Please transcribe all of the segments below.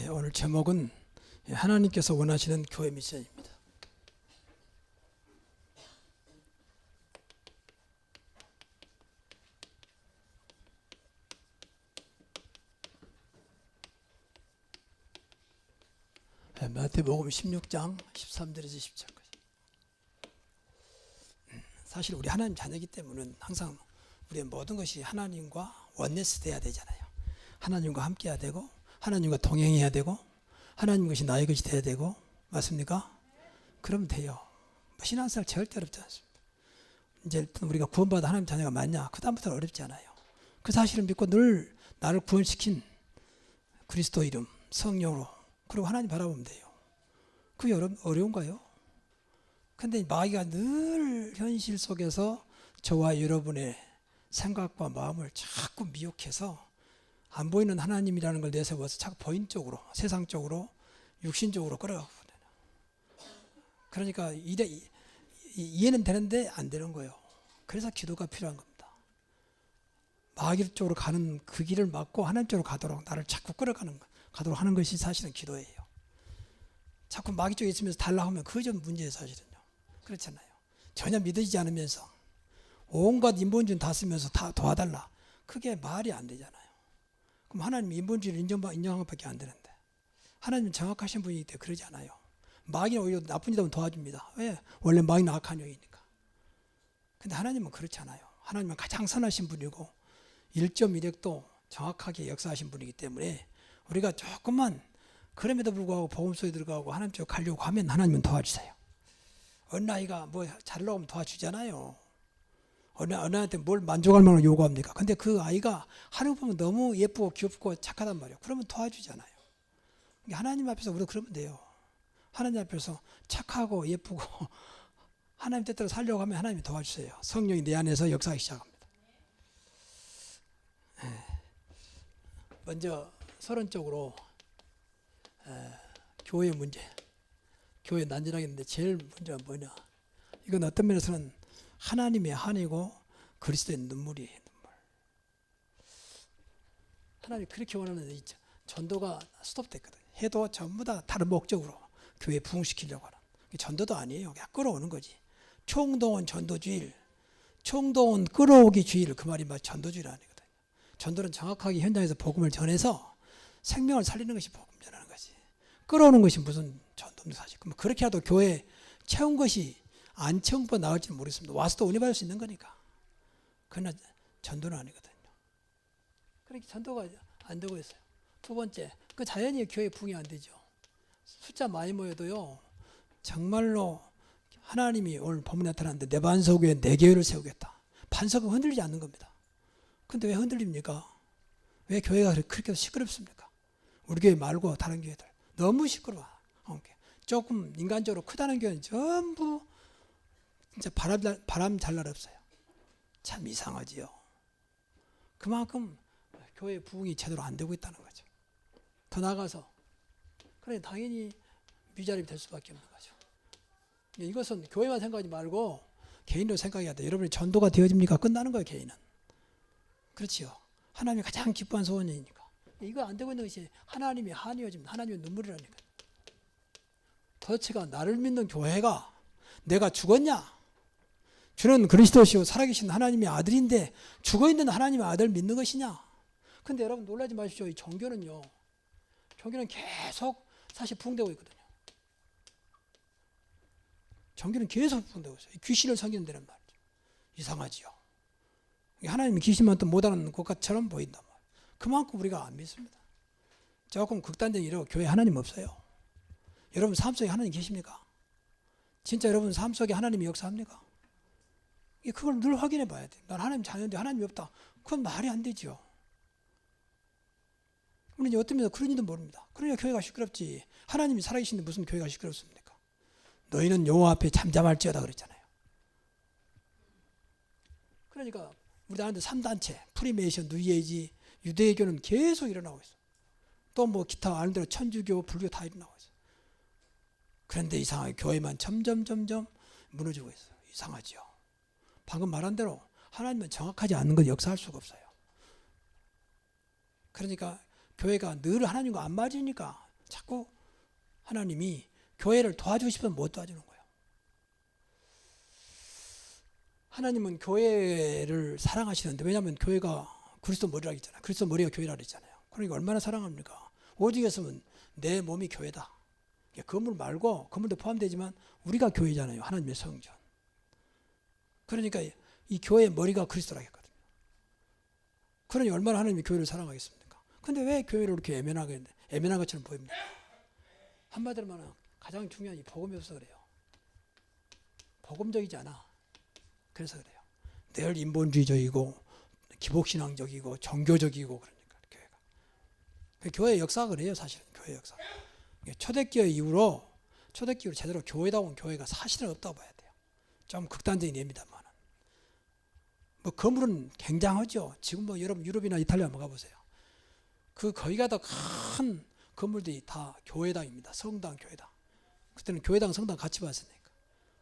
오늘 제목은 하나님께서 원하시는 교회 미션입니다. 마태복음 16장 13절에서 10절까지. 사실 우리 하나님 자녀이기 때문에 항상 우리의 모든 것이 하나님과 원네스 돼야 되잖아요. 하나님과 함께 해야 되고 하나님과 동행해야 되고 하나님 것이 나의 것이 돼야 되고, 맞습니까? 그러면 돼요. 신앙생활 절대 어렵지 않습니다. 이제 우리가 구원받아 하나님 자녀가 맞냐? 그 다음부터는 어렵지 않아요. 그 사실을 믿고 늘 나를 구원시킨 그리스도 이름, 성령으로, 그리고 하나님 바라보면 돼요. 그게 어려운가요? 근데 마귀가 늘 현실 속에서 저와 여러분의 생각과 마음을 자꾸 미혹해서 안 보이는 하나님이라는 걸 내세워서 자꾸 보인 쪽으로, 세상 쪽으로, 육신 쪽으로 끌어가거든요. 그러니까 이해는 되는데 안 되는 거예요. 그래서 기도가 필요한 겁니다. 마귀 쪽으로 가는 그 길을 막고 하나님 쪽으로 가도록, 나를 자꾸 가도록 하는 것이 사실은 기도예요. 자꾸 마귀 쪽에 있으면서 달라 하면 그게 좀 문제예요, 사실은요. 그렇잖아요. 전혀 믿어지지 않으면서 온갖 인본주의 다 쓰면서 다 도와달라. 그게 말이 안 되잖아요. 그럼 하나님 인본주의를 인정한 것밖에 안 되는데, 하나님은 정확하신 분이기 때문에 그러지 않아요. 마귀는 오히려 나쁜 짓 하면 도와줍니다. 왜? 원래 마귀는 악한 영이니까. 근데 하나님은 그렇지 않아요. 하나님은 가장 선하신 분이고 1.1핵도 정확하게 역사하신 분이기 때문에 우리가 조금만, 그럼에도 불구하고 복음 속에 들어가고 하나님 쪽으로 가려고 하면 하나님은 도와주세요. 어느 아이가 뭐 잘하려고 하면 도와주잖아요. 어느 아이한테 뭘 만족할 만한 요구합니까? 근데 그 아이가 하는 거 보면 너무 예쁘고 귀엽고 착하단 말이에요. 그러면 도와주잖아요. 하나님 앞에서 우리도 그러면 돼요. 하나님 앞에서 착하고 예쁘고 하나님 뜻대로 살려고 하면 하나님이 도와주세요. 성령이 내 안에서 역사하기 시작합니다. 먼저 서론적으로 교회 문제, 교회 난전하겠는데 제일 문제가 뭐냐? 이건 어떤 면에서는 하나님의 한이고 그리스도의 눈물이에요. 눈물. 하나님이 그렇게 원하는 전도가 스톱됐거든요. 해도 전부 다 다른 목적으로 교회 부흥시키려고 하는. 전도도 아니에요. 그냥 끌어오는 거지. 총동원 전도주의, 총동원 끌어오기 주의를, 그 말이 전도주의는 아니거든요. 전도는 정확하게 현장에서 복음을 전해서 생명을 살리는 것이 복음 전하는 거지. 끌어오는 것이 무슨 전도입니까, 사실. 그럼 그렇게 해도 교회에 채운 것이 안 채운 것보다 나을지는 모르겠습니다. 와서도 은혜 받을 수 있는 거니까. 그러나 전도는 아니거든요. 그렇게 전도가 안 되고 있어요. 두 번째, 그 자연히 교회 부흥이 안 되죠. 숫자 많이 모여도요, 정말로 하나님이 오늘 본문에 나타났는데 내 반석 위에 내 교회를 세우겠다. 반석은 흔들리지 않는 겁니다. 근데 왜 흔들립니까? 왜 교회가 그렇게 시끄럽습니까? 우리 교회 말고 다른 교회들 너무 시끄러워. 조금 인간적으로 크다는 교회는 전부 진짜 바람 잘 날 없어요. 참 이상하지요. 그만큼 교회 부흥이 제대로 안 되고 있다는 거죠. 더 나아가서 그래 당연히 미자립이 될 수밖에 없는 거죠. 이것은 교회만 생각하지 말고 개인으로 생각해야 돼요. 여러분이 전도가 되어집니까? 끝나는 거예요, 개인은. 그렇지요. 하나님이 가장 기뻐한 소원이니까. 이거 안 되고 있는 것이 하나님의 한이어집니다. 하나님의 눈물이라니까. 도대체가 나를 믿는 교회가 내가 죽었냐? 주는 그리스도시요 살아계신 하나님의 아들인데 죽어있는 하나님의 아들을 믿는 것이냐? 근데 여러분 놀라지 마십시오. 이 종교는 계속 사실 부흥되고 있거든요. 종교는 계속 부흥되고 있어요. 귀신을 섬기는 데란 말이죠. 이상하지요. 하나님이 귀신만 또 못하는 것처럼 보인단 말이에요. 그만큼 우리가 안 믿습니다. 조금 극단적이라고 교회에 하나님 없어요. 여러분 삶 속에 하나님 계십니까? 진짜 여러분 삶 속에 하나님이 역사합니까? 그걸 늘 확인해 봐야 돼요. 난 하나님 자녀인데 하나님이 없다. 그건 말이 안 되죠. 우리는 이제 어떤 면에서 그런 일도 모릅니다. 그러니까 교회가 시끄럽지. 하나님이 살아계신데 무슨 교회가 시끄럽습니까? 너희는 여호와 앞에 잠잠할지어다 그랬잖아요. 그러니까 우리 나라도 3단체, 프리메이션, 뉴에이지, 유대교는 계속 일어나고 있어. 또 뭐 기타 아는 대로 천주교, 불교 다 일어나고 있어. 그런데 이상하게 교회만 점점 무너지고 있어요. 이상하죠. 방금 말한 대로 하나님은 정확하지 않는 걸 역사할 수가 없어요. 그러니까 교회가 늘 하나님과 안 맞으니까 자꾸 하나님이 교회를 도와주고 싶으면 못 도와주는 거예요. 하나님은 교회를 사랑하시는데, 왜냐하면 교회가 그리스도 머리라 했잖아요. 그리스도 머리가 교회라 했잖아요. 그러니까 얼마나 사랑합니까? 오직에서는 내 몸이 교회다. 건물 말고, 건물도 포함되지만 우리가 교회잖아요. 하나님의 성전. 그러니까 이 교회의 머리가 그리스도라 했거든요. 그러니 얼마나 하나님이 교회를 사랑하겠습니까? 근데 왜 교회를 이렇게 애매한 것처럼 보입니까? 한마디로 말하면 가장 중요한 이 복음이 없어서 그래요. 복음적이지 않아. 그래서 그래요. 늘 인본주의적이고 기복신앙적이고 종교적이고, 그러니까 교회가. 교회의 역사가 그래요. 사실은 교회 역사. 초대교회 이후로 제대로 교회다운 교회가 사실은 없다고 봐야 돼요. 좀 극단적인 예입니다만, 뭐 건물은 굉장하죠. 지금 뭐 여러분 유럽이나 이탈리아 한번 가보세요. 그 거기가 더 큰 건물들이 다 교회당입니다. 성당, 교회당. 그때는 교회당, 성당 같이 봤으니까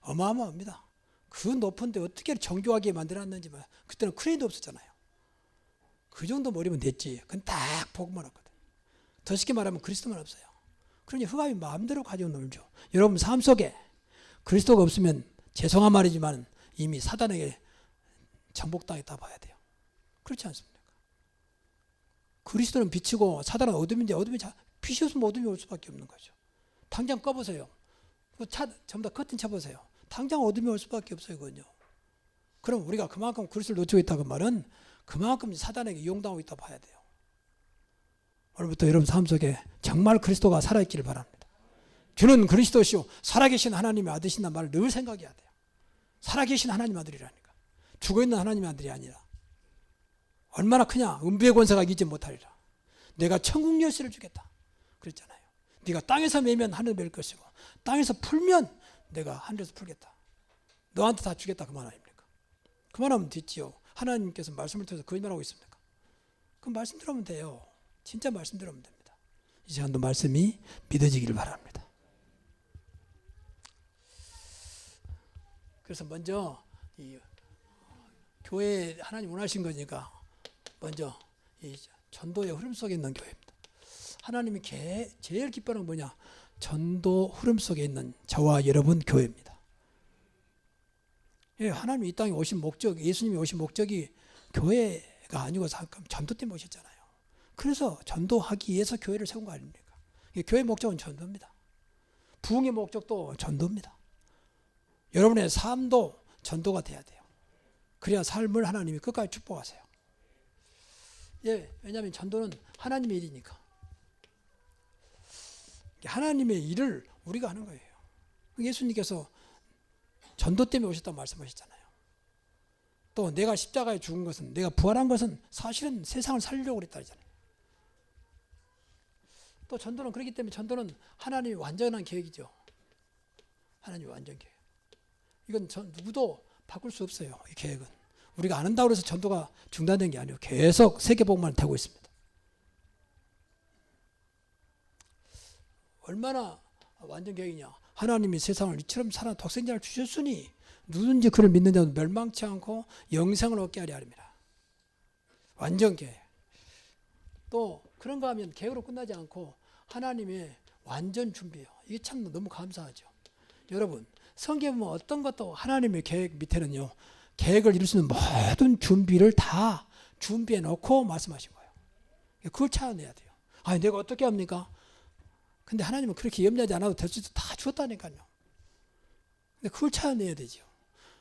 어마어마합니다. 그 높은데 어떻게 정교하게 만들어놨는지, 그때는 크레인도 없었잖아요. 그 정도 머리면 됐지. 그건 딱 복음만 없거든. 더 쉽게 말하면 그리스도만 없어요. 그러니 흑암이 마음대로 가지고 놀죠. 여러분 삶 속에 그리스도가 없으면 죄송한 말이지만 이미 사단에게 정복당했다 봐야 돼요. 그렇지 않습니까? 그리스도는 빛이고 사단은 어둠인데, 빛이 없으면 어둠이 올 수밖에 없는 거죠. 당장 꺼보세요. 전부 다 커튼 쳐보세요. 당장 어둠이 올 수밖에 없어요. 그건요. 그럼 우리가 그만큼 그리스도를 놓치고 있다고 말은 그만큼 사단에게 이용당하고 있다 봐야 돼요. 오늘부터 여러분 삶 속에 정말 그리스도가 살아있기를 바랍니다. 주는 그리스도시요 살아계신 하나님의 아들이신다는 말을 늘 생각해야 돼요. 살아계신 하나님 아들이라니까. 죽어있는 하나님의 아들이 아니라. 얼마나 크냐. 음부의 권세가 이기지 못하리라. 내가 천국 열쇠를 주겠다. 그랬잖아요. 네가 땅에서 매면 하늘에 맬 것이고 땅에서 풀면 내가 하늘에서 풀겠다. 너한테 다 주겠다. 그 말 아닙니까? 그 말하면 됐지요. 하나님께서 말씀을 통해서 거짓말하고 있습니까? 그 말씀 들으면 돼요. 진짜 말씀 들으면 됩니다. 이 시간도 말씀이 믿어지기를 바랍니다. 그래서 먼저 이 교회 하나님 원하신 거니까 먼저 이 전도의 흐름 속에 있는 교회입니다. 하나님이 제일 기뻐하는 건 뭐냐? 전도 흐름 속에 있는 저와 여러분 교회입니다. 예, 하나님이 이 땅에 오신 목적, 예수님이 오신 목적이 교회가 아니고 전도 때문에 오셨잖아요. 그래서 전도하기 위해서 교회를 세운 거 아닙니까? 교회의 목적은 전도입니다. 부흥의 목적도 전도입니다. 여러분의 삶도 전도가 돼야 돼요. 그래야 삶을 하나님이 끝까지 축복하세요. 예, 왜냐하면 전도는 하나님의 일이니까. 하나님의 일을 우리가 하는 거예요. 예수님께서 전도 때문에 오셨다고 말씀하셨잖아요. 또 내가 십자가에 죽은 것은, 내가 부활한 것은 사실은 세상을 살리려고 그랬다잖아요. 또 전도는 그렇기 때문에 전도는 하나님의 완전한 계획이죠. 하나님의 완전 계획. 이건 누구도 바꿀 수 없어요. 이 계획은. 우리가 안 한다고 해서 전도가 중단된 게 아니에요. 계속 세계복음만 되고 있습니다. 얼마나 완전 계획이냐. 하나님이 세상을 이처럼 사는 독생자를 주셨으니 누구든지 그를 믿는 자는 멸망치 않고 영생을 얻게 하려 함이라. 완전 계획. 또 그런가 하면 계획으로 끝나지 않고 하나님의 완전 준비예요. 이게 참 너무 감사하죠. 여러분, 성경에 보면 어떤 것도 하나님의 계획 밑에는요, 계획을 이룰 수 있는 모든 준비를 다 준비해 놓고 말씀하신 거예요. 그걸 찾아내야 돼요. 아니, 내가 어떻게 합니까? 근데 하나님은 그렇게 염려하지 않아도 될 수도 다 주었다니까요. 근데 그걸 찾아내야 되죠.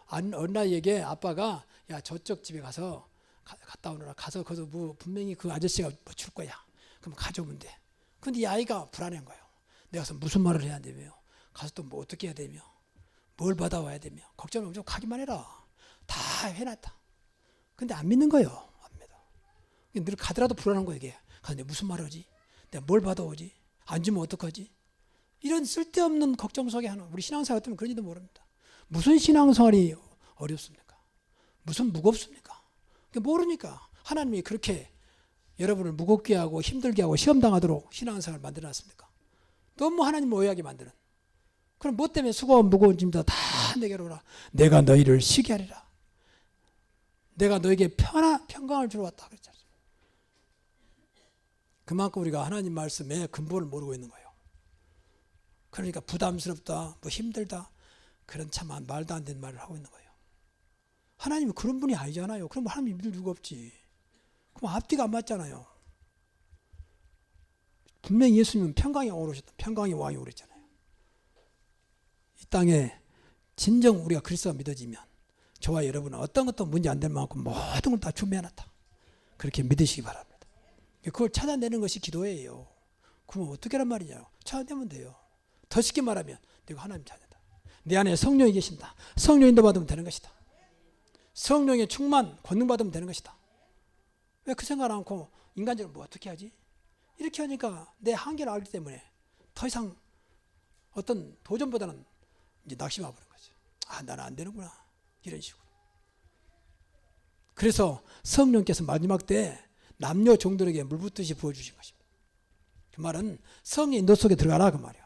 어느 날에게 아빠가, 야, 저쪽 집에 가서 갔다 오너라. 가서 거기서 뭐 분명히 그 아저씨가 뭐 줄 거야. 그럼 가져오면 돼. 근데 이 아이가 불안한 거예요. 내가 가서 무슨 말을 해야 되며, 가서 또 뭐 어떻게 해야 되며, 뭘 받아와야 되며, 걱정을 좀 가기만 해라. 다 해놨다. 근데 안 믿는 거예요. 안 믿어. 늘 가더라도 불안한 거예요. 이게. 가서 내가 무슨 말을 하지? 내가 뭘 받아오지? 안 주면 어떡하지? 이런 쓸데없는 걱정 속에 하는, 우리 신앙생활 같으면 그런지도 모릅니다. 무슨 신앙생활이 어렵습니까? 무슨 무겁습니까? 모르니까 하나님이 그렇게 여러분을 무겁게 하고 힘들게 하고 시험당하도록 신앙생활을 만들어놨습니까? 너무 하나님 오해하게 만드는. 그럼 뭐 때문에 수고하고 무거운 짐도 다 내게로 오라. 내가 너희를 쉬게 하리라. 내가 너에게 평강을 주러 왔다. 그랬잖아요. 그만큼 우리가 하나님 말씀의 근본을 모르고 있는 거예요. 그러니까 부담스럽다, 뭐 힘들다, 그런 참 말도 안 되는 말을 하고 있는 거예요. 하나님은 그런 분이 아니잖아요. 그럼 하나님 믿을 이유가 없지. 그럼 앞뒤가 안 맞잖아요. 분명히 예수님은 평강의 왕으로 오셨다. 평강의 왕이 오랬잖아요. 이 땅에 진정 우리가 그리스도가 믿어지면 저와 여러분은 어떤 것도 문제 안 될 만큼 모든 걸 다 준비해놨다. 그렇게 믿으시기 바랍니다. 그걸 찾아내는 것이 기도예요. 그럼 어떻게 란 말이냐? 찾아내면 돼요. 더 쉽게 말하면 내가 하나님 찾는다. 내 안에 성령이 계신다. 성령 인도받으면 되는 것이다. 성령의 충만, 권능받으면 되는 것이다. 왜 그 생각 안 하고 인간적으로 뭐 어떻게 하지? 이렇게 하니까 내 한계를 알기 때문에 더 이상 어떤 도전보다는 이제 낙심해 버린 거죠. 아, 나는 안 되는구나. 이런 식으로. 그래서 성령께서 마지막 때 남녀 종들에게 물붓듯이 부어주신 것입니다. 그 말은 성의 인도 속에 들어가라 그 말이에요.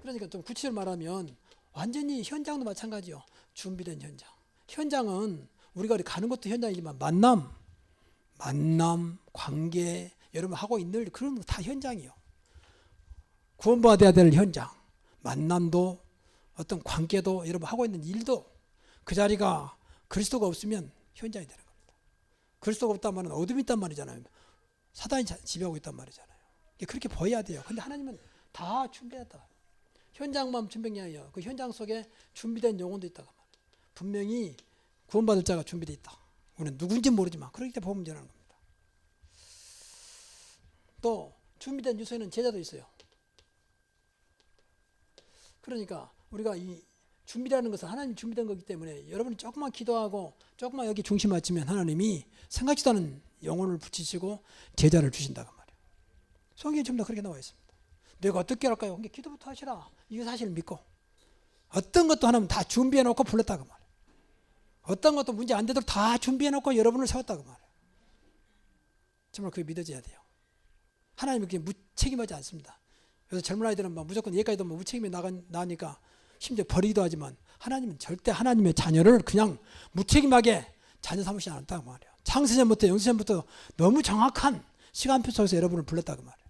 그러니까 좀 구체적으로 말하면 완전히 현장도 마찬가지요. 준비된 현장. 현장은 우리가 가는 것도 현장이지만 만남, 관계, 여러분 하고 있는 일 그런 거 다 현장이요. 구원받아야 될 현장, 만남도 어떤 관계도 여러분 하고 있는 일도 그 자리가 그리스도가 없으면 현장이 되는 겁니다. 그리스도가 없단 말은 어둠이 있단 말이잖아요. 사단이 지배하고 있단 말이잖아요. 그렇게 보여야 돼요. 근데 하나님은 다 준비했다. 현장만 준비한 게 아니에요. 그 현장 속에 준비된 영혼도 있다고 말이에요. 분명히 구원받을 자가 준비되어 있다. 우리는 누군지 모르지만 그렇기 때문에 복음 전하는 겁니다. 또 준비된 유서에는 제자도 있어요. 그러니까 우리가 이 준비라는 것은 하나님 준비된 거기 때문에 여러분이 조금만 기도하고 조금만 여기 중심 맞추면 하나님이 생각지도 않은 영혼을 붙이시고 제자를 주신다고 말이에요. 성경에 전부 다 그렇게 나와 있습니다. 내가 어떻게 할까요? 그러니까 기도부터 하시라. 이거 사실을 믿고 어떤 것도 하나님 다 준비해 놓고 불렀다고 말이에요. 어떤 것도 문제 안 되도록 다 준비해 놓고 여러분을 세웠다고 말이에요. 정말 그게 믿어져야 돼요. 하나님은 그게 무책임하지 않습니다. 그래서 젊은 아이들은 막 무조건 예까지도 무책임에 나니까 심지어 버리기도 하지만 하나님은 절대 하나님의 자녀를 그냥 무책임하게 자녀 삼으시지 않았다고 말이에요. 창세전부터 영세전부터 너무 정확한 시간표 속에서 여러분을 불렀다고 말이에요.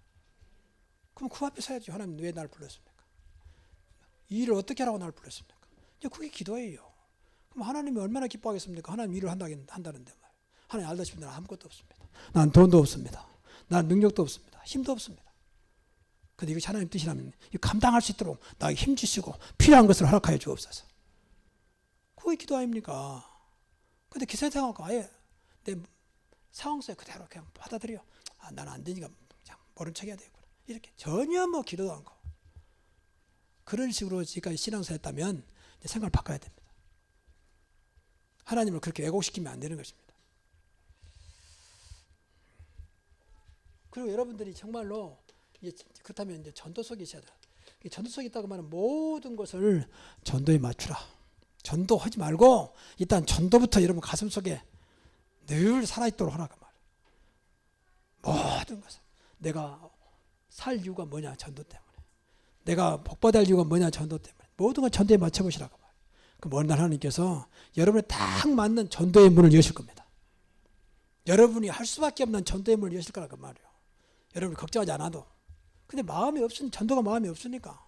그럼 그 앞에 서야죠. 하나님 왜 나를 불렀습니까? 이 일을 어떻게 하라고 나를 불렀습니까? 이제 그게 기도예요. 그럼 하나님이 얼마나 기뻐하겠습니까? 하나님 일을 한다는데 말이에요. 하나님 알다시피 나는 아무것도 없습니다. 난 돈도 없습니다. 난 능력도 없습니다. 힘도 없습니다. 근데 이것이 하나님 뜻이라면 감당할 수 있도록 나에게 힘 주시고 필요한 것을 허락하여 주옵소서. 그게 기도 아닙니까? 근데 그 세상하고 아예 내 상황 속에 그대로 그냥 받아들여. 아, 나는 안 되니까 그냥 모른 척 해야 되겠구나. 이렇게 전혀 뭐 기도도 않고 그런 식으로 지금까지 신앙생활 했다면 이제 생각을 바꿔야 됩니다. 하나님을 그렇게 왜곡시키면 안 되는 것입니다. 그리고 여러분들이 정말로 그렇다면 이제 전도 속에 있어야 돼요. 전도 속에 있다고 하면 모든 것을 전도에 맞추라. 전도하지 말고 일단 전도부터 여러분 가슴 속에 늘 살아있도록 하라고 말이에요. 모든 것을. 내가 살 이유가 뭐냐? 전도 때문에. 내가 복받을 이유가 뭐냐? 전도 때문에. 모든 걸 전도에 맞춰보시라고 말이에요. 그럼 어느 날 하나님께서 여러분에 딱 맞는 전도의 문을 여실 겁니다. 여러분이 할 수밖에 없는 전도의 문을 여실 거라고 말이에요. 여러분이 걱정하지 않아도. 근데 마음이 없으니 전도가 마음이 없으니까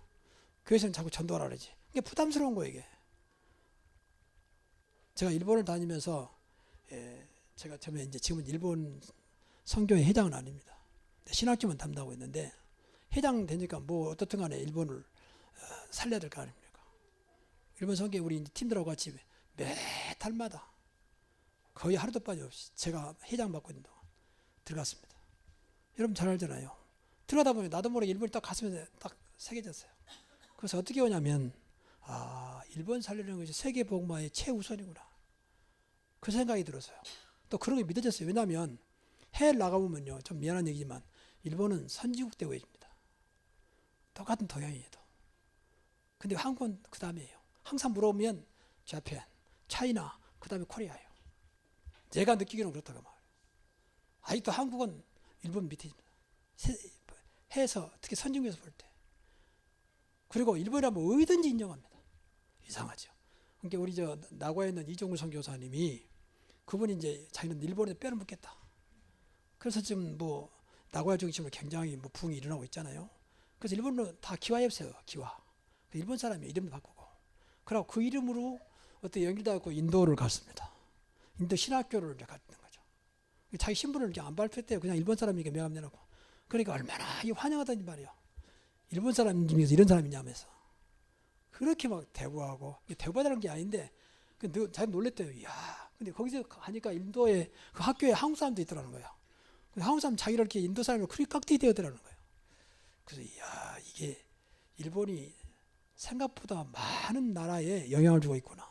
교회에서는 자꾸 전도하라 그러지. 이게 부담스러운 거예요, 이게. 제가 일본을 다니면서 제가 처음에 이제 지금은 일본 선교회 회장은 아닙니다. 신학교만 담당하고 있는데 회장 되니까 뭐 어떻든 간에 일본을 살려야 될 거 아닙니까? 일본 선교회 우리 팀들하고 같이 매 달마다 거의 하루도 빠짐없이 제가 회장 맡고 있는 동안 들어갔습니다. 여러분 잘 알잖아요. 들어가다 보면 나도 모르게 일본이 딱 가슴에 딱 새겨졌어요. 그래서 어떻게 오냐면 일본 살리는 것이 세계 복음화의 최우선이구나. 그 생각이 들었어요. 또 그런 게 믿어졌어요. 왜냐하면 해외 나가보면요. 좀 미안한 얘기지만 일본은 선진국 대우해줍니다. 똑같은 동양이에도. 근데 한국은 그 다음이에요. 항상 물어보면 자팬, 차이나, 그 다음에 코리아예요. 제가 느끼기로는 그렇다고 말해요. 아직도 한국은 일본 밑에입니다. 해에서 특히 선진국에서 볼 때. 그리고 일본이라면 어디든지 인정합니다. 이상하죠. 그러니까 우리 나고야에 있는 이종우 선교사님이 그분이 이제 자기는 일본에 빼놓겠다. 그래서 지금 뭐 나고야 중심으로 굉장히 뭐 부흥이 일어나고 있잖아요. 그래서 일본은 다 기와였어요. 기와. 일본 사람이 이름도 바꾸고. 그리고 그 이름으로 어떻게 연결되고 인도를 갔습니다. 인도 신학교를 이제 갔던 거죠. 자기 신분을 이제 안 발표했대요. 그냥 일본 사람이니까 명함 내놓고. 그러니까 얼마나 환영하다니 말이에요. 일본 사람 중에서 이런 사람이 있냐면서. 그렇게 막 대우하고, 대우받으라는 게 아닌데, 자기 놀랬대요. 이야. 근데 거기서 가니까 인도에, 그 학교에 한국 사람도 있더라는 거예요. 한국 사람 자기를 이렇게 인도 사람을 그렇게 깍두기 대더라는 거예요. 그래서, 이야, 이게 일본이 생각보다 많은 나라에 영향을 주고 있구나.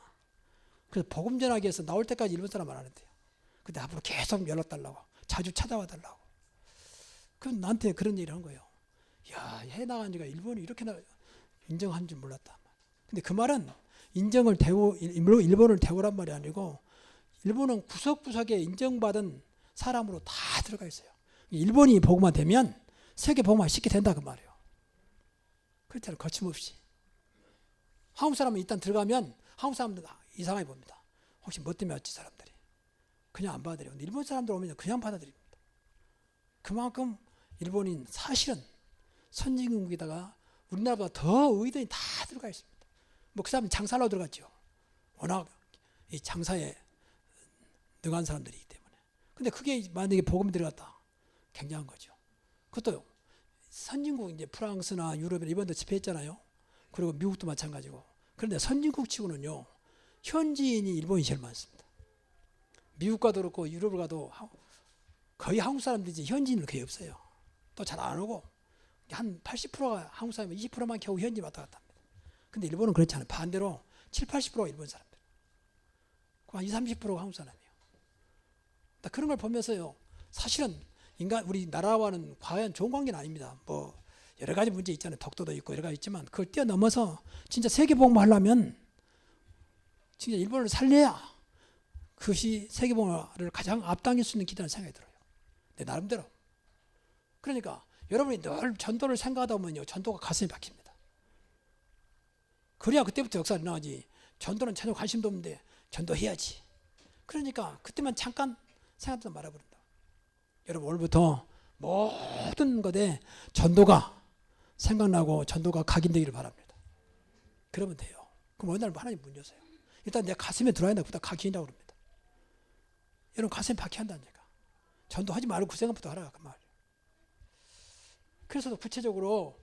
그래서 복음 전하기 위해서 나올 때까지 일본 사람 안 하는데요. 근데 앞으로 계속 연락 달라고, 자주 찾아와 달라고. 그럼 나한테 그런 얘기를 한 거예요. 이야, 해 나가니까 일본이 이렇게 인정한 줄 몰랐다. 근데 그 말은 일본을 대우란 말이 아니고, 일본은 구석구석에 인정받은 사람으로 다 들어가 있어요. 일본이 복음화 되면 세계 복음화 쉽게 된다 그 말이에요. 그렇잖아요. 거침없이. 한국 사람은 일단 들어가면 한국 사람들 이상하게 봅니다. 혹시 뭐 때문에 왔지 사람들이. 그냥 안 받아들여요. 근데 일본 사람들 오면 그냥 받아들입니다. 그만큼 일본인 사실은 선진국에다가 우리나라보다 더 의견이 다 들어가 있습니다. 뭐 그 사람은 장사로 들어갔죠. 워낙 이 장사에 능한 사람들이기 때문에. 근데 그게 만약에 복음이 들어갔다. 굉장한 거죠. 그것도 선진국 이제 프랑스나 유럽이나 이번도 집회했잖아요. 그리고 미국도 마찬가지고. 그런데 선진국 치고는요. 현지인이 일본이 제일 많습니다. 미국 가도 그렇고 유럽을 가도 거의 한국 사람들이지 현지인은 거의 없어요. 또 잘 안 오고 한 80%가 한국 사람이면 20%만 겨우 현지 왔다 갔다 합니다. 근데 일본은 그렇지 않아요. 반대로 7, 80%가 일본 사람들. 한 20, 30%가 한국 사람이에요. 그런 걸 보면서요. 사실은 우리 나라와는 과연 좋은 관계는 아닙니다. 뭐 여러 가지 문제 있잖아요. 독도도 있고 여러 가지 있지만 그걸 뛰어넘어서 진짜 세계복음화 하려면 진짜 일본을 살려야 그것이 세계복음화를 가장 앞당길 수 있는 기다라는 생각이 들어요. 내 나름대로. 그러니까 여러분이 늘 전도를 생각하다 보면요. 전도가 가슴에 박힙니다. 그래야 그때부터 역사가 일어나지. 전도는 전혀 관심도 없는데 전도해야지. 그러니까 그때만 잠깐 생각하다 말아버린다. 여러분 오늘부터 모든 것에 전도가 생각나고 전도가 각인되기를 바랍니다. 그러면 돼요. 그럼 어느 날 하나님 문 여세요. 일단 내 가슴에 들어야 된다. 그다음 각인이라고 그럽니다. 여러분 가슴에 박혀야 한다니까. 전도하지 말고 그 생각부터 하라 그 말. 그래서 구체적으로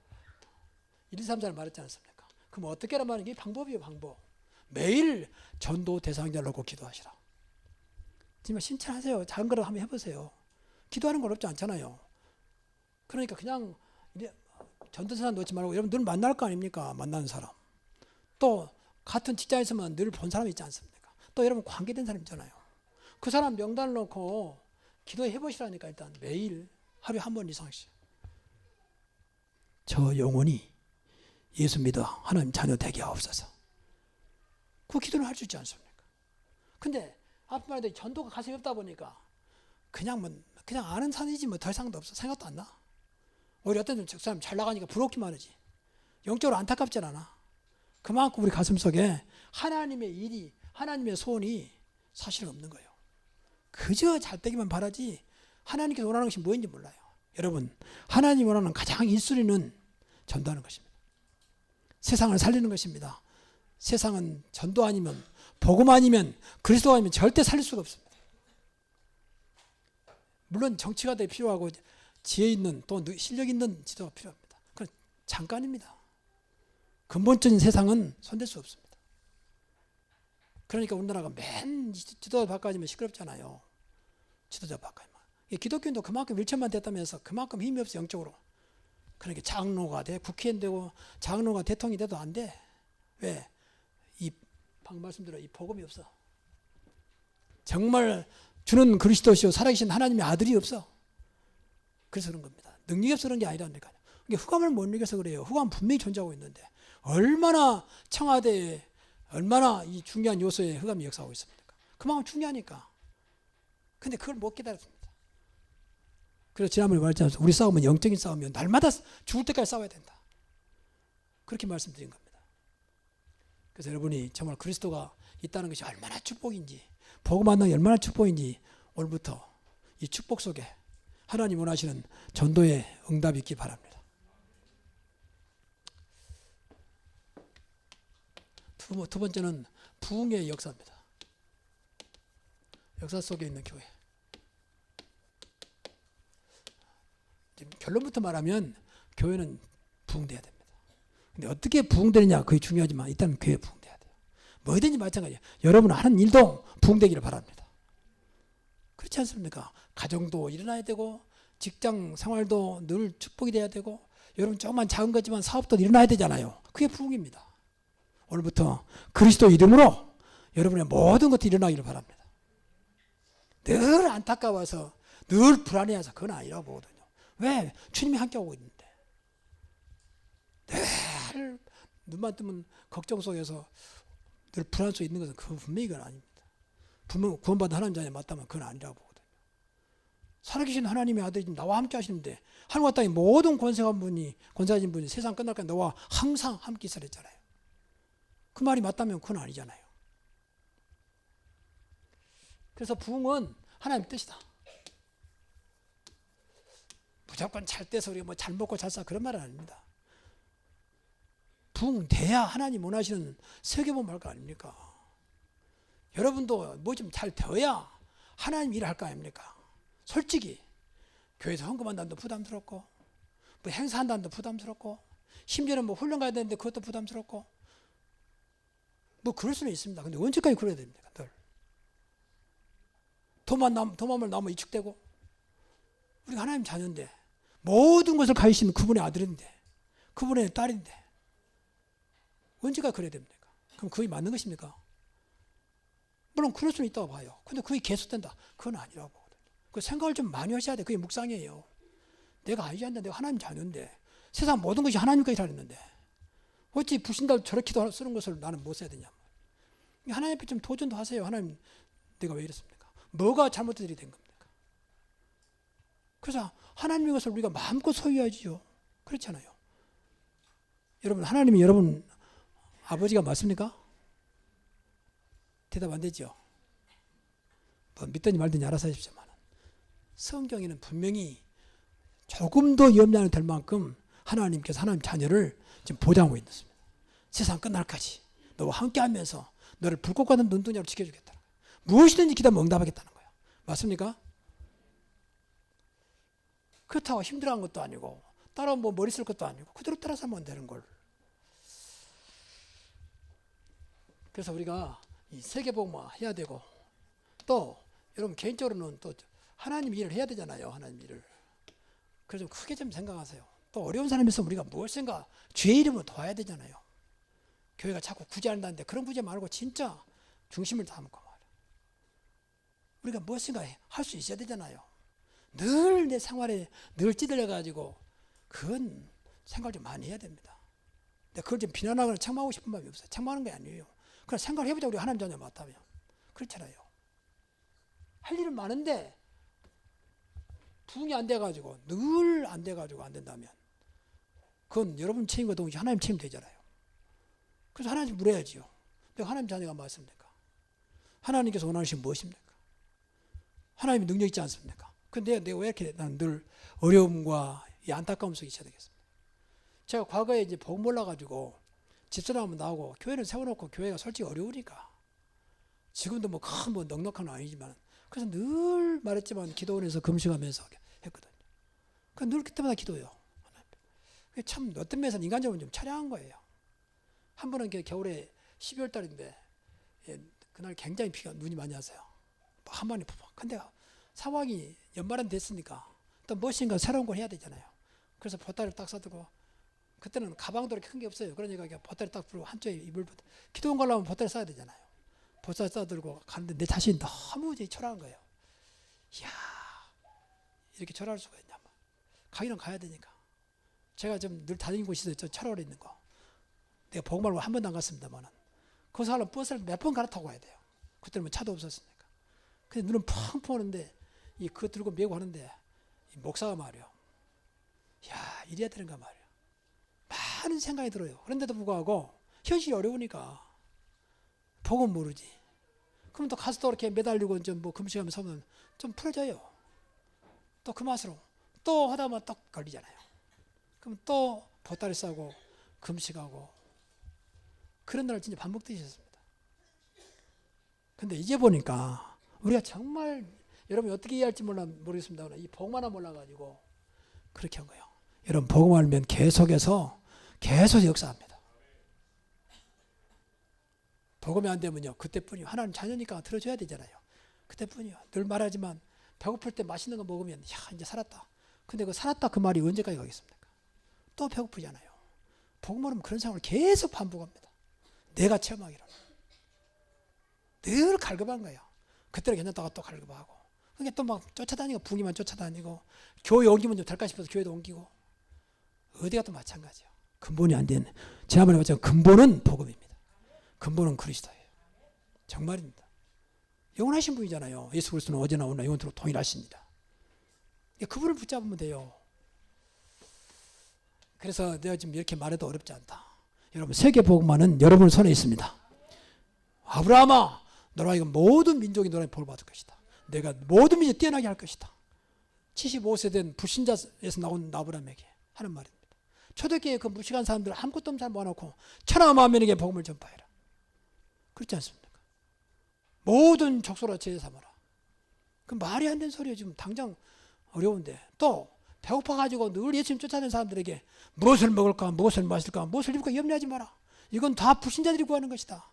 1, 2, 3, 4를 말했지 않습니까? 그럼 어떻게 하란 말이에요? 이게 방법이에요. 방법. 매일 전도 대상자를 놓고 기도하시라. 정말 신청하세요. 작은 거라도 한번 해보세요. 기도하는 건 어렵지 않잖아요. 그러니까 그냥 전도 대상 놓지 말고 여러분 늘 만날 거 아닙니까? 만나는 사람. 또 같은 직장에서만 늘 본 사람이 있지 않습니까? 또 여러분 관계된 사람 있잖아요. 그 사람 명단을 놓고 기도해 보시라니까. 일단 매일 하루에 한 번 이상씩. 저 영혼이 예수 믿어 하나님 자녀 되게 하옵소서. 그 기도를 할 수 있지 않습니까? 근데 앞에 말했듯이 전도가 가슴이 없다 보니까 그냥 아는 산이지 뭐 더 이상도 없어. 생각도 안 나. 오히려 어떤 사람 잘 나가니까 부럽기만 하지. 영적으로 안타깝진 않아. 그만큼 우리 가슴 속에 하나님의 일이, 하나님의 소원이 사실은 없는 거예요. 그저 잘 되기만 바라지 하나님께서 원하는 것이 뭐인지 몰라요. 여러분, 하나님이 원하는 가장 1순위는 전도하는 것입니다. 세상을 살리는 것입니다. 세상은 전도 아니면, 복음 아니면, 그리스도 아니면 절대 살릴 수가 없습니다. 물론 정치가 더 필요하고 지혜 있는 또 실력 있는 지도가 필요합니다. 그건 잠깐입니다. 근본적인 세상은 손댈 수 없습니다. 그러니까 우리나라가 맨 지도자 바꿔지면 시끄럽잖아요. 지도자 바꿔지면. 기독교인도 그만큼 밀천만 됐다면서 그만큼 힘이 없어 영적으로. 그러니까 장로가 돼, 국회의원 되고 장로가 대통령이 돼도 안 돼. 왜? 방금 말씀드려 이 복음이 없어. 정말 주는 그리스도시요 살아계신 하나님의 아들이 없어. 그래서 그런 겁니다. 능력이 없어 그런 게 아니라니까요. 흑암을 못 이겨서 그래요. 흑암 분명히 존재하고 있는데 얼마나 청와대에 얼마나 이 중요한 요소에 흑암이 역사하고 있습니까? 그만큼 중요하니까. 근데 그걸 못 깨달았습니다. 그래서 지난번에 말했잖아요. 우리 싸움은 영적인 싸움이면 날마다 죽을 때까지 싸워야 된다. 그렇게 말씀드린 겁니다. 그래서 여러분이 정말 그리스도가 있다는 것이 얼마나 축복인지, 복음 만나는 게 얼마나 축복인지 오늘부터 이 축복 속에 하나님 원하시는 전도의 응답이 있기 바랍니다. 두 번째는 부흥의 역사입니다. 역사 속에 있는 교회. 지금 결론부터 말하면 교회는 부흥돼야 됩니다. 근데 어떻게 부흥되느냐 그게 중요하지만 일단 교회 부흥돼야 돼요. 뭐든지 마찬가지예요. 여러분 하는 일도 부흥되기를 바랍니다. 그렇지 않습니까? 가정도 일어나야 되고 직장 생활도 늘 축복이 돼야 되고 여러분 조금만 작은 거지만 사업도 일어나야 되잖아요. 그게 부흥입니다. 오늘부터 그리스도 이름으로 여러분의 모든 것들이 일어나기를 바랍니다. 늘 안타까워서 늘 불안해해서 그건 아니라고 보거든요. 왜? 주님이 함께 오고 있는데 늘 눈만 뜨면 걱정 속에서 늘 불안 속에 있는 것은 그건 분명히 그건 아닙니다. 분명 구원받은 하나님 자녀 맞다면 그건 아니라고 보거든요. 살아계신 하나님의 아들이 나와 함께 하시는데 하늘과 땅의 모든 권세가진 분이 세상 끝날까지 너와 항상 함께 있으라 했잖아요. 그 말이 맞다면 그건 아니잖아요. 그래서 부흥은 하나님의 뜻이다. 무조건 잘 돼서 우리가 뭐 잘 먹고 잘 사 그런 말은 아닙니다. 부흥돼야 하나님 원하시는 세계보험 할 거 아닙니까? 여러분도 뭐 좀 잘 되어야 하나님 일을 할 거 아닙니까? 솔직히 교회에서 헌금한다는 도 부담스럽고 뭐 행사한다는 도 부담스럽고 심지어는 뭐 훈련 가야 되는데 그것도 부담스럽고 뭐 그럴 수는 있습니다. 근데 언제까지 그래야 됩니까? 늘 도마을 나무 이축되고 우리가 하나님 자녀인데 모든 것을 가지신 그분의 아들인데 그분의 딸인데 언제까지 그래야 됩니까? 그럼 그게 맞는 것입니까? 물론 그럴 수는 있다고 봐요. 근데 그게 계속된다. 그건 아니라고 보거든요. 그 생각을 좀 많이 하셔야 돼. 그게 묵상이에요. 내가 알지 않는데 내가 하나님 자녀인데 세상 모든 것이 하나님께 일하는데 어찌 불신자를 저렇게 쓰는 것을 나는 못 써야 되냐. 하나님 앞에 좀 도전도 하세요. 하나님 내가 왜 이랬습니까? 뭐가 잘못들이 된 겁니까? 그래서 하나님의 것을 우리가 마음껏 소유하지요. 그렇잖아요. 여러분 하나님이 여러분 아버지가 맞습니까? 대답 안 되죠. 뭐 믿든지 말든지 알아서 하십시오만 성경에는 분명히 조금도 염려는 될 만큼 하나님께서 하나님 자녀를 지금 보장하고 있습니다. 세상 끝날까지 너와 함께하면서 너를 불꽃 같은 눈동자로 지켜주겠다는 거예요. 무엇이든지 기도하면 응답하겠다는 거예요. 맞습니까? 그렇다고 힘들어한 것도 아니고 따로 뭐 머리 쓸 것도 아니고 그대로 따라서 하면 되는 걸. 그래서 우리가 이 세계복음화 해야 되고 또 여러분 개인적으로는 또 하나님 일을 해야 되잖아요. 하나님 일을. 그래서 좀 크게 좀 생각하세요. 또 어려운 사람이 있으면 우리가 무엇인가 주의 이름으로 도와야 되잖아요. 교회가 자꾸 구제한다는데 그런 구제 말고 진짜 중심을 담고 말이야. 우리가 무엇인가 할 수 있어야 되잖아요. 늘 내 생활에 늘 찌들려가지고 그건 생각을 좀 많이 해야 됩니다. 근데 그걸 좀 비난하거나 책망하고 싶은 마음이 없어요. 책망하는 게 아니에요. 그냥 생각을 해보자. 우리 하나님 자녀 맞다면. 그렇잖아요. 할 일은 많은데 부응이 안 돼가지고 늘 안 돼가지고 안 된다면 그건 여러분 책임과 동시에 하나님 책임 되잖아요. 그래서 하나님 물어야지요. 내가 하나님 자녀가 맞습니까? 하나님께서 원하시는 무엇입니까? 하나님이 능력 있지 않습니까? 근데 내가 왜 이렇게 나는 늘 어려움과 이 안타까움 속에 있어야 되겠습니까? 제가 과거에 이제 복음 몰라가지고 집사람 나오고 교회를 세워놓고 교회가 솔직히 어려우니까 지금도 뭐 큰 뭐 넉넉한 건 아니지만 그래서 늘 말했지만 기도원에서 금식하면서 했거든요. 그러니까 늘 그때마다 기도해요. 참 어떤 면에서는 인간적으로 좀 처량한 거예요. 한 번은 겨울에 12월 달인데 그날 굉장히 눈이 많이 왔어요. 한 번에 푹. 근데 상황이 연말은 됐으니까 또 무엇인가 새로운 걸 해야 되잖아요. 그래서 보따리를 딱 싸들고 그때는 가방도 이렇게 큰 게 없어요. 그러니까 보따리 딱 풀고 한쪽에 이불 기도원 가려면 보따리 싸야 되잖아요. 보따리 싸들고 가는데 내 자신이 너무 초라한 거예요. 이야 이렇게 초라할 수가 있냐. 가기는 가야 되니까. 제가 좀 늘 다니는 곳이 있어요. 철원에 있는 거. 내가 복음 말고 한 번도 안 갔습니다만은 거기서 하려면 버스를 몇 번 갈아타고 가야 돼요. 그때는 뭐 차도 없었으니까. 근데 눈은 펑펑 오는데 그거 들고 메고 하는데 이 목사가 말이요. 야 이래야 되는가 말이야. 많은 생각이 들어요. 그런데도 불구하고 현실이 어려우니까 복음 모르지. 그럼 또 가서 또 이렇게 매달리고 좀 뭐 금식하면서 서면 좀 풀어져요. 또 그 맛으로 또 하다 보면 또 걸리잖아요. 그럼 또 보따리 싸고 금식하고 그런 날 진짜 밥 먹듯이 했습니다. 근데 이제 보니까 우리가 정말 여러분이 어떻게 이해할지 모르겠습니다. 이 복만 하나 몰라가지고 그렇게 한 거예요. 여러분 복음 알면 계속해서 계속 역사합니다. 복음이 안 되면요. 그때뿐이요. 하나님 자녀니까 들어줘야 되잖아요. 그때뿐이요. 늘 말하지만 배고플 때 맛있는 거 먹으면 야 이제 살았다. 근데 그 살았다 그 말이 언제까지 가겠습니까? 또 배고프잖아요. 복음을 하면 그런 상황을 계속 반복합니다. 내가 체험하기로. 늘 갈급한 거예요. 그때는 괜찮다가 또 갈급하고. 그게 또 막 쫓아다니고 붕이만 쫓아다니고 교회 옮기면 좀 될까 싶어서 교회도 옮기고 어디가 또 마찬가지예요. 근본이 안 되는. 지난번에 봤지만 근본은 복음입니다. 근본은 그리스도예요. 정말입니다. 영원하신 분이잖아요. 예수 그리스도는 어제나 오늘 영원토록 동일하십니다. 그분을 붙잡으면 돼요. 그래서 내가 지금 이렇게 말해도 어렵지 않다. 여러분 세계 복음화는 여러분 손에 있습니다. 아브라함아 너라 이거 모든 민족이 너를 볼 받을 것이다. 내가 모든 민족 뛰어나게 할 것이다. 75세 된 불신자에서 나온 아브라함에게 하는 말입니다. 초대교회 그 무식한 사람들 아무것도 잘 모아놓고 천하만민에게 복음을 전파해라. 그렇지 않습니까? 모든 족속으로 제자 삼아라. 그 말이 안 되는 소리예요. 지금 당장 어려운데 또 배고파가지고 늘 예수님 쫓아다니는 사람들에게 무엇을 먹을까 무엇을 마실까 무엇을 입을까 염려하지 마라. 이건 다 불신자들이 구하는 것이다.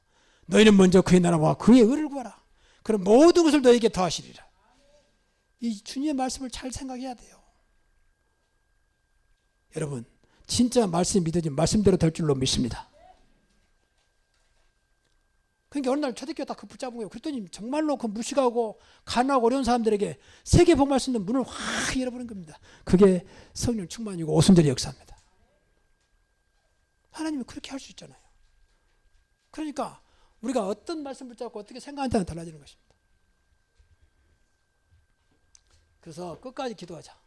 너희는 먼저 그의 나라와 그의 의를 구하라. 그럼 모든 것을 너에게 더하시리라. 이 주님의 말씀을 잘 생각해야 돼요. 여러분 진짜 말씀이 믿어지면 말씀대로 될 줄로 믿습니다. 그러니까 어느 날 초대교회 딱 그 붙잡은 거예요. 그랬더니 정말로 그 무식하고 가난하고 어려운 사람들에게 세계 복음할 수 있는 문을 확 열어버린 겁니다. 그게 성령 충만이고 오순절의 역사입니다. 하나님이 그렇게 할 수 있잖아요. 그러니까 우리가 어떤 말씀 붙잡고 어떻게 생각하냐에 달라지는 것입니다. 그래서 끝까지 기도하자.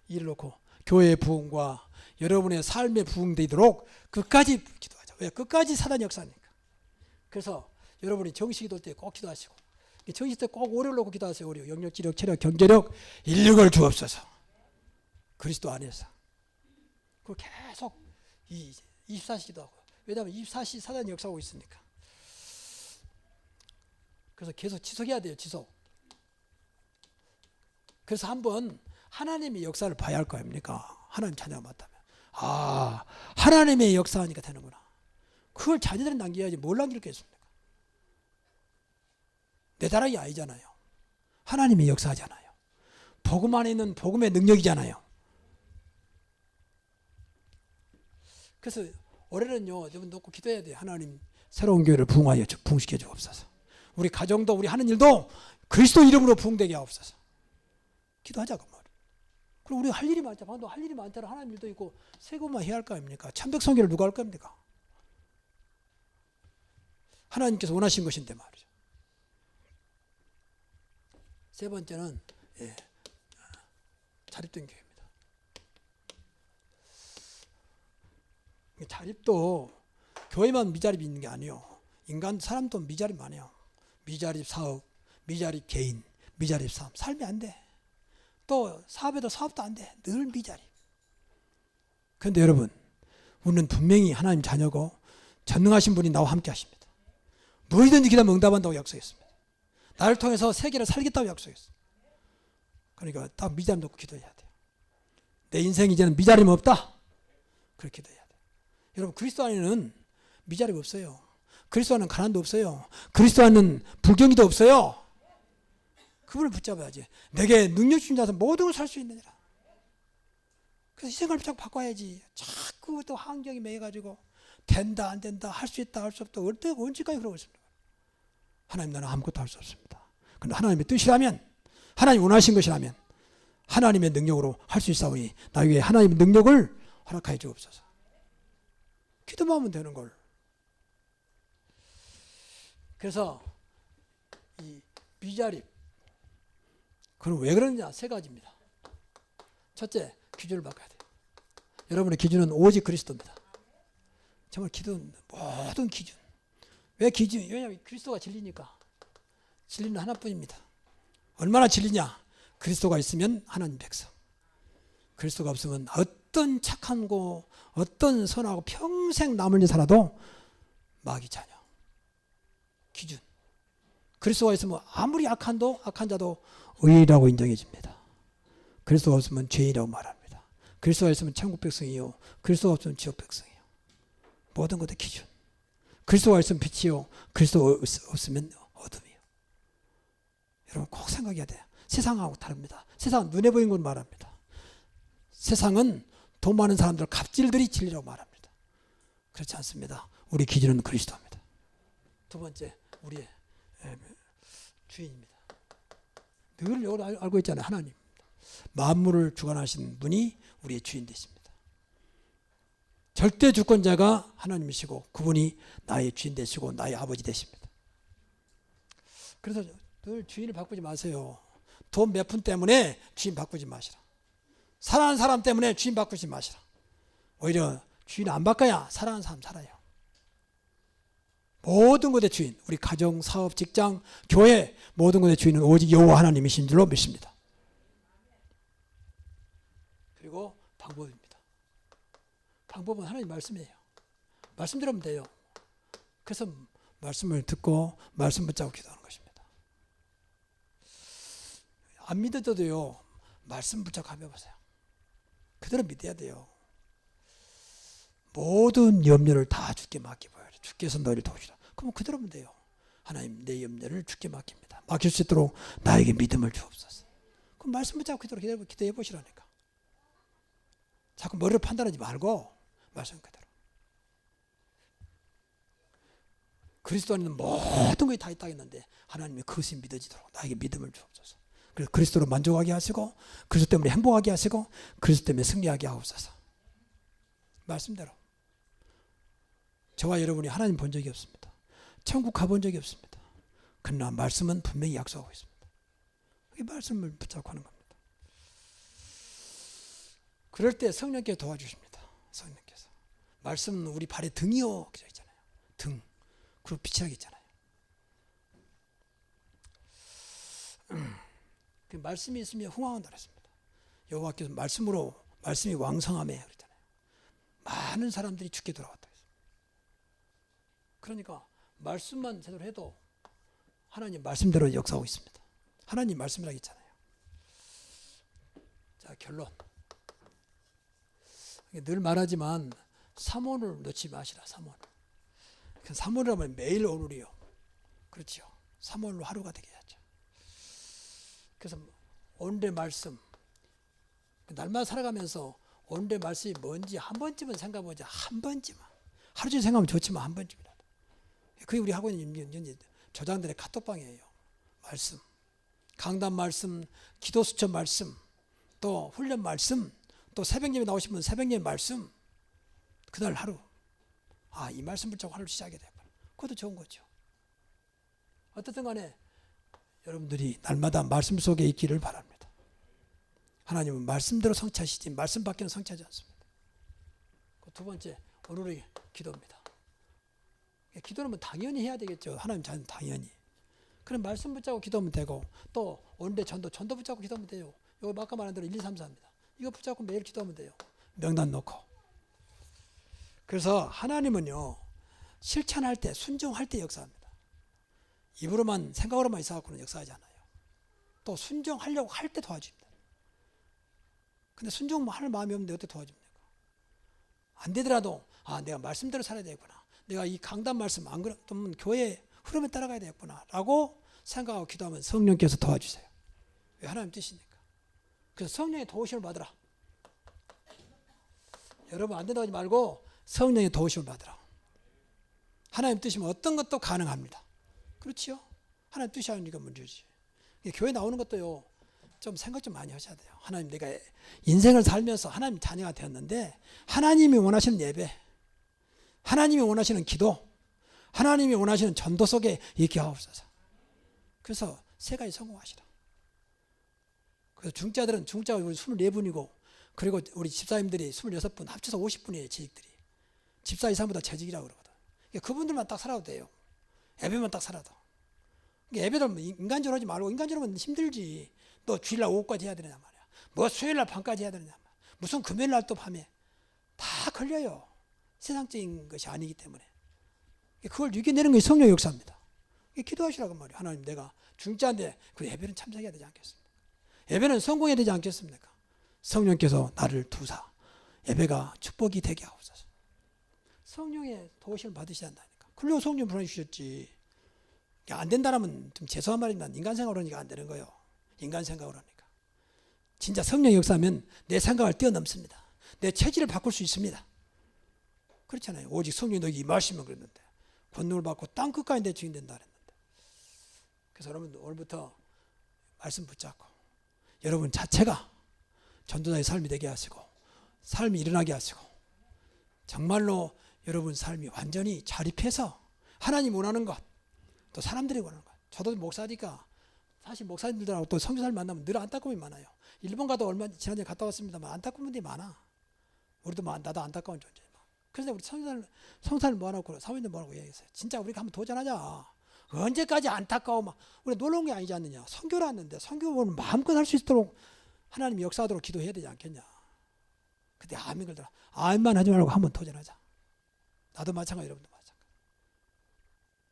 이를 놓고 교회의 부흥과 여러분의 삶의 부흥되도록 끝까지 기도하자. 왜? 끝까지 사단이 역사하니까. 그래서 여러분이 정식 기도할 때 꼭 기도하시고 정식 때 꼭 오력을 놓고 기도하세요. 오력, 영력, 지력, 체력, 경제력, 인력을 주옵소서. 그리스도 안에서. 그리고 계속 24시 기도하고. 왜냐하면 24시 사단이 역사하고 있으니까. 그래서 계속 지속해야 돼요. 지속. 그래서 한번 하나님의 역사를 봐야 할 거 아닙니까? 하나님 자녀가 맞다면. 아, 하나님의 역사하니까 되는구나. 그걸 자녀들이 남겨야지 뭘 남길 게 있습니까? 내 다락이 아니잖아요. 하나님이 역사하잖아요. 복음 안에 있는 복음의 능력이잖아요. 그래서 올해는요, 여러분 놓고 기도해야 돼요. 하나님 새로운 교회를 부흥하여 부흥시켜 주옵소서. 우리 가정도 우리 하는 일도 그리스도 이름으로 부흥되게 하옵소서. 기도하자고 말이에요. 그리고 우리가 할 일이 많잖아. 방도 할 일이 많잖아. 하나님 일도 있고 세고만 해야 할 거 아닙니까? 천백성교를 누가 할 겁니까? 하나님께서 원하신 것인데 말이죠. 세 번째는 자립된 교회입니다. 자립도 교회만 미자립이 있는 게 아니에요. 인간 사람도 미자립 많아요. 미자립 사업, 미자립 개인, 미자립 삶. 삶이 안 돼. 또 사업에도 사업도 안 돼. 늘 미자립. 그런데 여러분 우리는 분명히 하나님 자녀고 전능하신 분이 나와 함께 하십니다. 무엇이든지 기도하면 응답한다고 약속했습니다. 나를 통해서 세계를 살겠다고 약속했습니다. 그러니까 딱 미자립 놓고 기도해야 돼요. 내 인생 이제는 미자립 없다. 그렇게 기도해야 돼요. 여러분 그리스도 안에는 미자립 없어요. 그리스도 안에는 가난도 없어요. 그리스도 안에는 불경기도 없어요. 그분을 붙잡아야지. 내게 능력 주신 자서 모든 걸 살 수 있느니라. 그래서 이 생각을 자꾸 바꿔야지. 자꾸 또 환경이 매여가지고 된다 안 된다 할 수 있다 할 수 없다 언제까지 그러고 있습니까? 하나님 나는 아무것도 할 수 없습니다. 그런데 하나님의 뜻이라면 하나님 원하신 것이라면 하나님의 능력으로 할 수 있사오니 나에게 하나님의 능력을 허락하여 주옵소서. 기도만 하면 되는 걸. 그래서 이 미자립 그럼 왜 그러느냐? 세 가지입니다. 첫째, 기준을 바꿔야 돼요. 여러분의 기준은 오직 그리스도입니다. 정말 기도는 모든 기준. 왜 기준? 왜냐하면 그리스도가 진리니까. 진리는 하나뿐입니다. 얼마나 진리냐? 그리스도가 있으면 하나님 백성. 그리스도가 없으면 어떤 착한 거 어떤 선하고 평생 남을 일 살아도 마귀 자녀 기준. 그리스도가 있으면 아무리 악한 자도 의인이라고 인정해집니다. 그리스도가 없으면 죄인이라고 말합니다. 그리스도가 있으면 천국 백성이요, 그리스도가 없으면 지옥 백성이요. 모든 것의 기준. 그리스도가 있으면 빛이요, 그리스도가 없으면 어둠이요. 여러분 꼭 생각해야 돼요. 세상하고 다릅니다. 세상은 눈에 보이는 걸 말합니다. 세상은 돈 많은 사람들 갑질들이 진리라고 말합니다. 그렇지 않습니다. 우리 기준은 그리스도입니다. 두 번째, 우리의 주인입니다. 늘 이걸 알고 있잖아요. 하나님. 만물을 주관하신 분이 우리의 주인 되십니다. 절대 주권자가 하나님이시고 그분이 나의 주인 되시고 나의 아버지 되십니다. 그래서 늘 주인을 바꾸지 마세요. 돈 몇 푼 때문에 주인 바꾸지 마시라. 사랑하는 사람 때문에 주인 바꾸지 마시라. 오히려 주인 안 바꿔야 사랑하는 사람 살아요. 모든 것의 주인, 우리 가정, 사업, 직장, 교회 모든 것의 주인은 오직 여호와 하나님이신 줄로 믿습니다. 그리고 방법입니다. 방법은 하나님 말씀이에요. 말씀 들으면 돼요. 그래서 말씀을 듣고 말씀 붙잡고 기도하는 것입니다. 안 믿어도요. 말씀 붙잡고 한번 해보세요. 그대로 믿어야 돼요. 모든 염려를 다 주께 맡겨봐요. 주께서 너희를 도우시라. 그럼 그대로 하면 돼요. 하나님 내 염려를 주께 맡깁니다. 맡길 수 있도록 나에게 믿음을 주옵소서. 그럼 말씀 붙잡고 그대로 기도해 보시라니까. 자꾸 머리를 판단하지 말고 말씀 그대로. 그리스도 안에는 모든 것이 다 있다 했는데 하나님이 그것이 믿어지도록 나에게 믿음을 주옵소서. 그래서 그리스도로 만족하게 하시고 그리스도 때문에 행복하게 하시고 그리스도 때문에 승리하게 하옵소서. 말씀대로. 저와 여러분이 하나님 본 적이 없습니다. 천국 가본 적이 없습니다. 그러나 말씀은 분명히 약속하고 있습니다. 이 말씀을 붙잡고 하는 겁니다. 그럴 때 성령께서 도와주십니다. 성령께서. 말씀은 우리 발의 등이요. 그저 있잖아요. 등. 그리고 빛이라고 있잖아요. 그 말씀이 있으면 흥왕한다 그랬습니다. 여호와께서 말씀으로 말씀이 왕성하며 그랬잖아요. 많은 사람들이 죽게 돌아왔다 그랬습니다. 그러니까 말씀만 제대로 해도 하나님 말씀대로 역사하고 있습니다. 하나님 말씀이라고 했잖아요. 자, 결론. 늘 말하지만 삼원을 놓지 마시라. 삼원. 삼원이라면 매일 오늘이요. 그렇죠. 삼원으로 하루가 되게 해야죠. 그래서 오늘의 말씀, 날마다 살아가면서 오늘의 말씀이 뭔지 한 번쯤은 생각해보자. 한 번쯤은. 하루 종일 생각하면 좋지만 한 번쯤이라도. 그게 우리 하고 있는 조장들의 카톡방이에요. 말씀. 강단 말씀, 기도 수첩 말씀, 또 훈련 말씀, 또 새벽예배 나오시면 새벽예배 말씀. 그날 하루. 아, 이 말씀 붙잡고 하루를 시작하게 되고. 그것도 좋은 거죠. 어떻든 간에 여러분들이 날마다 말씀 속에 있기를 바랍니다. 하나님은 말씀대로 성취하시지 말씀 밖에는 성취하지 않습니다. 두 번째, 오늘의 기도입니다. 기도는 뭐 당연히 해야 되겠죠. 하나님 자는 당연히. 그럼 말씀 붙잡고 기도하면 되고 또 오늘의 전도 붙잡고 기도하면 돼요. 이거 아까 말한 대로 1, 2, 3, 4입니다. 이거 붙잡고 매일 기도하면 돼요. 명단 놓고. 그래서 하나님은요. 실천할 때 순종할 때 역사합니다. 입으로만 생각으로만 있어갖고는 역사하지 않아요. 또 순종하려고 할 때 도와줍니다. 근데 순종 할 마음이 없는데 어떻게 도와줍니까? 안 되더라도 내가 말씀대로 살아야 되겠구나. 내가 이 강단 말씀 안 그러면 교회 흐름에 따라가야 되겠구나 라고 생각하고 기도하면 성령께서 도와주세요. 왜? 하나님 뜻이니까. 그래서 성령의 도우심을 받으라. 여러분 안 된다고 하지 말고 성령의 도우심을 받으라. 하나님 뜻이면 어떤 것도 가능합니다. 그렇지요? 하나님 뜻이 아니니까 문제지. 교회 나오는 것도요. 좀 생각 좀 많이 하셔야 돼요. 하나님 내가 인생을 살면서 하나님 자녀가 되었는데 하나님이 원하시는 예배, 하나님이 원하시는 기도, 하나님이 원하시는 전도 속에 있게 하옵소서. 그래서 세 가지 성공하시라. 그래서 중자들은 중자가 우리 24분이고 그리고 우리 집사님들이 26분 합쳐서 50분이에요. 재직들이. 집사 이상보다 재직이라고 그러거든. 그분들만 딱 살아도 돼요. 예배만 딱 살아도. 예배를 인간적으로 하지 말고 인간적으로 하면 힘들지. 너 주일날 오후까지 해야 되느냐 말이야. 뭐 수요일날 밤까지 해야 되느냐 말이야. 무슨 금요일 날 또 밤에 다 걸려요. 세상적인 것이 아니기 때문에. 그걸 이겨내는 것이 성령의 역사입니다. 기도하시라고 말이에요. 하나님, 내가 중자인데 그 예배는 참석해야 되지 않겠습니까? 예배는 성공해야 되지 않겠습니까? 성령께서 나를 두사 예배가 축복이 되게 하옵소서. 성령의 도우심을 받으셔야 한다니까. 그리고 성령 보내주셨지. 안 된다면 좀 죄송한 말입니다. 인간 생각으로 하니까 안 되는 거예요. 인간 생각으로 하니까. 진짜 성령의 역사면 내 생각을 뛰어넘습니다. 내 체질을 바꿀 수 있습니다. 그렇잖아요. 오직 성령이 너에게 임하시면 그랬는데 권능을 받고 땅 끝까지 내 증인 된다 그랬는데. 그래서 여러분 오늘부터 말씀 붙잡고 여러분 자체가 전도자의 삶이 되게 하시고 삶이 일어나게 하시고 정말로 여러분 삶이 완전히 자립해서 하나님 원하는 것 또 사람들이 원하는 것. 저도 목사니까 사실 목사님들하고 또 선교사를 만나면 늘 안타까움이 많아요. 일본 가도 얼마 지난주에 갔다 왔습니다만 안타까운 분들이 많아. 우리도 나도 안타까운 존재예요. 그래서 우리 성사를 모아놓고 사모님들 모아놓고 얘기했어요. 진짜 우리가 한번 도전하자. 언제까지 안타까워. 우리 놀러 온 게 아니지 않느냐. 선교를 왔는데 선교를 마음껏 할 수 있도록 하나님이 역사하도록 기도해야 되지 않겠냐. 그때 아멘 걸더라. 아멘만 하지 말고 한번 도전하자. 나도 마찬가지, 여러분도 마찬가지.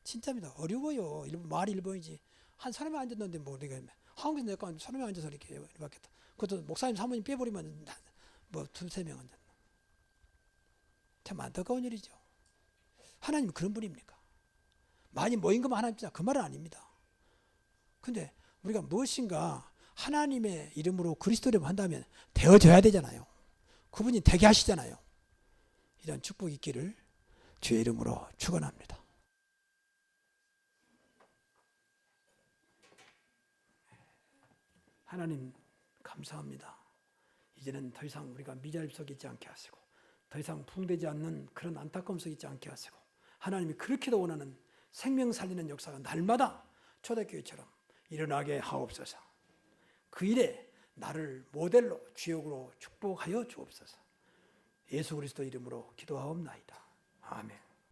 진짜입니다. 어려워요. 말이 일본이지. 한 사람이 앉았는데 뭐 우리가 한국에서 내가 사람이 앉아서 이렇게 받겠다. 그것도 목사님 사모님 빼버리면 뭐 두세 명 앉았나. 참 안타까운 일이죠. 하나님은 그런 분입니까? 많이 모인 것만 하나님이다. 그 말은 아닙니다. 근데 우리가 무엇인가 하나님의 이름으로 그리스도를 한다면 되어져야 되잖아요. 그분이 되게 하시잖아요. 이런 축복이 있기를 주의 이름으로 축원합니다. 하나님 감사합니다. 이제는 더 이상 우리가 미자립 속에 있지 않게 하시고 더 이상 붕대지 않는 그런 안타까움 속에 있지 않게 하시고 하나님이 그렇게도 원하는 생명 살리는 역사가 날마다 초대교회처럼 일어나게 하옵소서. 그 일에 나를 모델로 주역으로 축복하여 주옵소서. 예수 그리스도 이름으로 기도하옵나이다. 아멘.